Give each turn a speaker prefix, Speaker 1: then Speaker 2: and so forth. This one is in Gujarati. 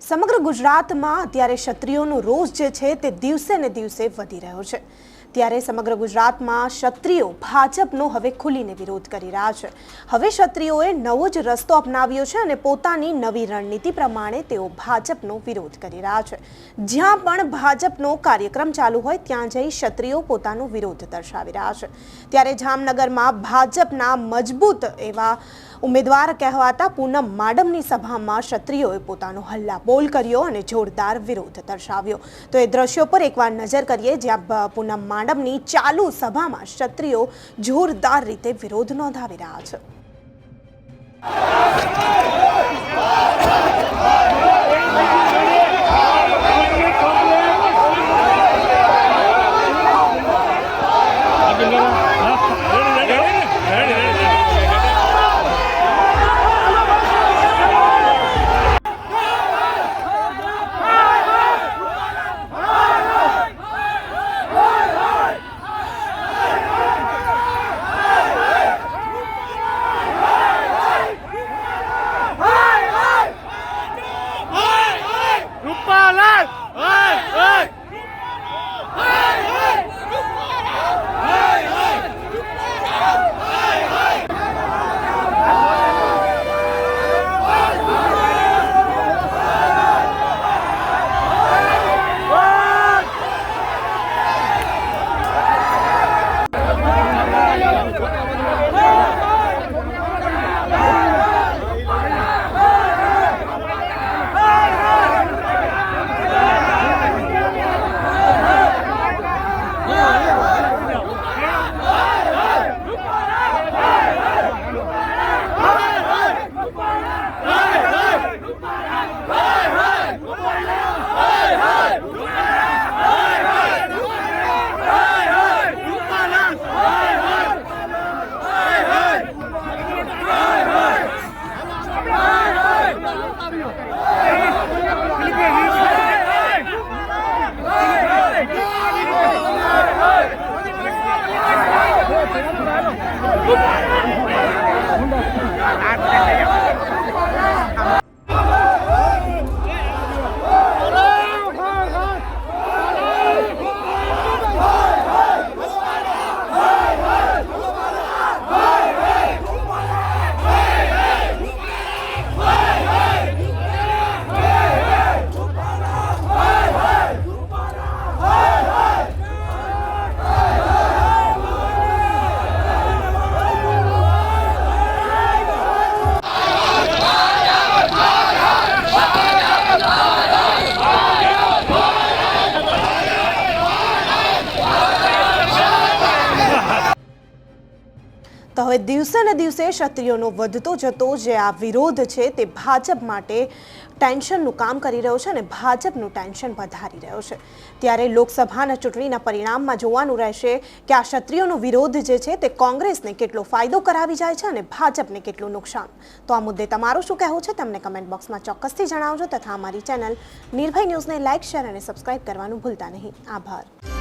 Speaker 1: સમગ્ર ગુજરાતમાં અત્યારે ક્ષત્રિયોનો રોષ જે છે તે દિવસે ને દિવસે વધી રહ્યો છે। ત્યારે સમગ્ર ગુજરાતમાં ક્ષત્રિયો ભાજપનો હવે ખુલીને વિરોધ કરી રહ્યા છે। હવે ક્ષત્રિયોએ નવો જ રસ્તો અપનાવ્યો છે અને પોતાની નવી રણનીતિ પ્રમાણે તેઓ ભાજપનો વિરોધ કરી રહ્યા છે। જ્યાં પણ ભાજપનો કાર્યક્રમ ચાલુ હોય ત્યાં જઈ ક્ષત્રિયો પોતાનો વિરોધ દર્શાવી રહ્યા છે। ત્યારે જામનગરમાં ભાજપના મજબૂત એવા ઉમેદવાર કહેવાતા પૂનમ માડમની સભામાં ક્ષત્રિયોએ પોતાનો હલ્લાબોલ કર્યો અને જોરદાર વિરોધ દર્શાવ્યો। તો એ દ્રશ્યો પર એકવાર નજર કરીએ, જ્યાં પૂનમ માડમની ચાલુ સભામાં ક્ષત્રિયો જોરદાર રીતે વિરોધ નોંધાવી રહ્યા છે। તો હવે દિવસે ને દિવસે ક્ષત્રિયોનો વધતો જતો જે આ વિરોધ છે તે ભાજપ માટે ટેન્શનનું કામ કરી રહ્યો છે અને ભાજપનું ટેન્શન વધારી રહ્યો છે। ત્યારે લોકસભાના ચૂંટણીના પરિણામમાં જોવાનું રહેશે કે આ ક્ષત્રિયોનો વિરોધ જે છે તે કોંગ્રેસને કેટલો ફાયદો કરાવી જાય છે અને ભાજપને કેટલું નુકસાન। તો આ મુદ્દે તમારું શું કહેવું છે તમને કમેન્ટ બોક્સમાં ચોક્કસથી જણાવજો તથા અમારી ચેનલ નિર્ભય ન્યૂઝને લાઇક, શેર અને સબસ્ક્રાઇબ કરવાનું ભૂલતા નહીં। આભાર।